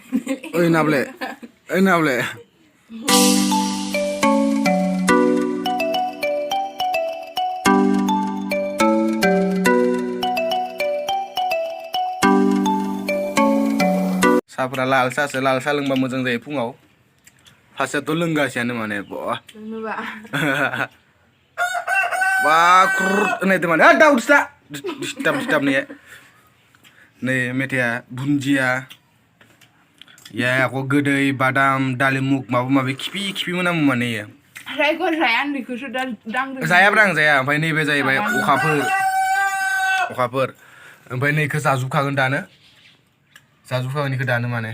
Oi nable. Oi nable. साफोरा लाल सा लोंबा मोजां जायो फुङाव फार्स्टआथ' लोंगासिनो माने लोंनोबा बा खुर होननायदो माने दाउ दिस्टाब नै मेथाइया बुन्दिया या आको गोदै बादाम दालिमुग माबा माबि खिफि मोनामो माने रायगन जाया उन्दैखौसो दा दांदों जायाब्रा आं जाया ओमफ्राय नैबे जाहैबाय अखाफोर ओमफ्राय नैखौ जाजोबखागोन दानो जाजोबखागोन इखौ दानो माने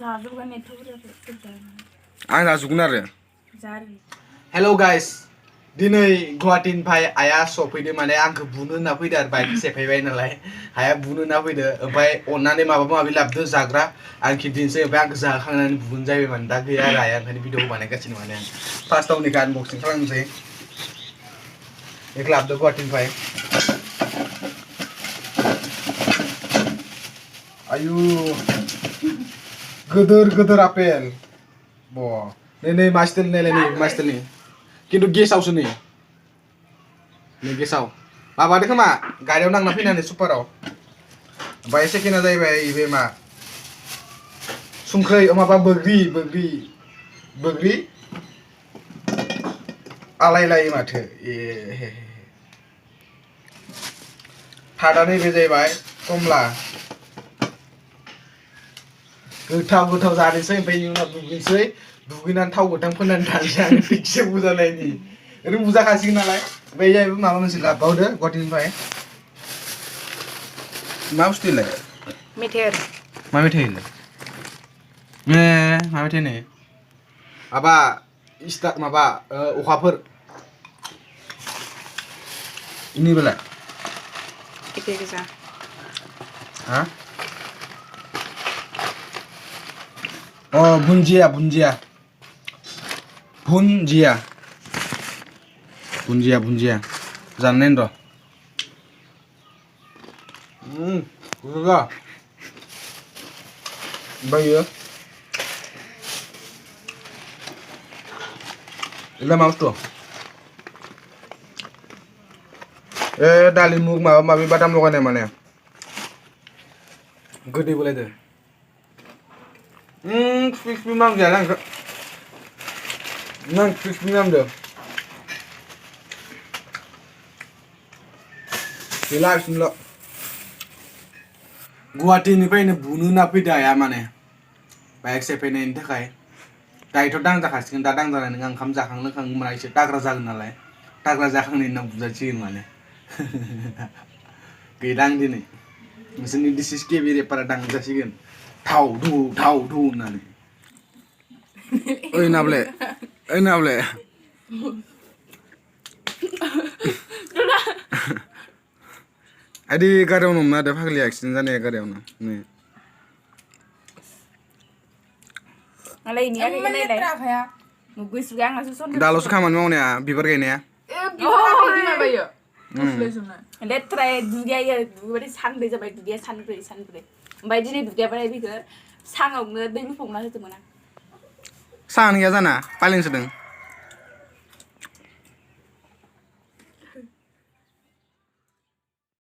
जाजोबगोन एथ' बुरजा आं जाजोबगोन आरो जारि हेलौ गाइस दिनै गुवाहाटीनिफ्राय आइया सफैदो माने आंखौ बुनो होनना फैदो आरो बाइक सेफायबाय नालाय आइया बुनो होनना फैदो ओमफ्राय अननानै माबा माबि लाबोदो जाग्रा आं खिन्थिनोसै ओमफ्राय आंखौ जाखांनानै बुनो जाबाय माने दा गैया आरो आइया ओंखायनो भिडिअ बानायगासिनो माने आं फार्स्टआव निखौ आनबक्सिं खालामनोसै बेखौ लाबोदो गुवाहाटीनिफ्राय आयु गोदोर आपेल नै मास्टेल नायलाय नै मास्टेलनि किन्तु गेसावसो नै गेसाव माबादो खोमा गारियाव नांना फैनानै सुपाराव ओमफ्राय सेकेन्डआ जाहैबाय बे मा संख्रै माबा बोग्रि आलायलायो माथो थार्डआ नैबे जाहैबाय कमला गोथाव जानोसै ओमफ्राय इनि उनाव दुगैनानै थाव गोथां फोननानै थानोसै आं थिगसे बुजानायनि ओरैनो बुजाखासिगोन नालाय ओमफ्राय जाहैबाय माबा मोनसे लाबोबावदो गुवाहाटीनिफ्राय मा बुस्थुलाय मेथाइ मा मेथाइ मा मेथाइ नै माबा अखाफोर इनिबालाय एखे गोजा हा बुन्दिया जानाय र' गुजुगा ओमफ्रायो इलाय मा बुस्थु दालिमुग माबा माबि बादाम लगायनाय माने गोदै बोलायदो क्रिस्पि नामजायाना आं क्रिस्पि नामदो गैला बिसिनिल' गुवाहाटीनिफ्रायनो बुनो होनना फैदो आइया माने बाइक सेफायनायनि थाखाय दायोथ' दांजाखासिगोन दा दांजानाय नोङा ओंखाम जाखां लोंखां होमब्ला एसे दाग्रा जागोन नालाय दाग्रा जाखांनायनि उनाव बुजासिगोन माने गैला आं दिनै नोंसोरनि डिसिस केबि रेपारा दांजासिगोन थाव धु होननानै ओइ नाब्ले आदि गारियावनो हमना होदो फाग्लि एक्सिडेन्ट जानाया गारियावनो नै नालाय इनि आखाइखौ नायलाय मुगैसुगा आंनासो सन्देह दाल'सो खामानि मावनाया बिबार गायनाया माबायो लेथ्रा दुगैयो दुगैबाथाय सानब्रै जाबाय दुगैया सानब्रै ओमफ्राय दिनै दुगैयाबाथाय बेखौ साङावनो दै लुफावना होदोंमोन आं साहानो गैया जाना पालेंसोदों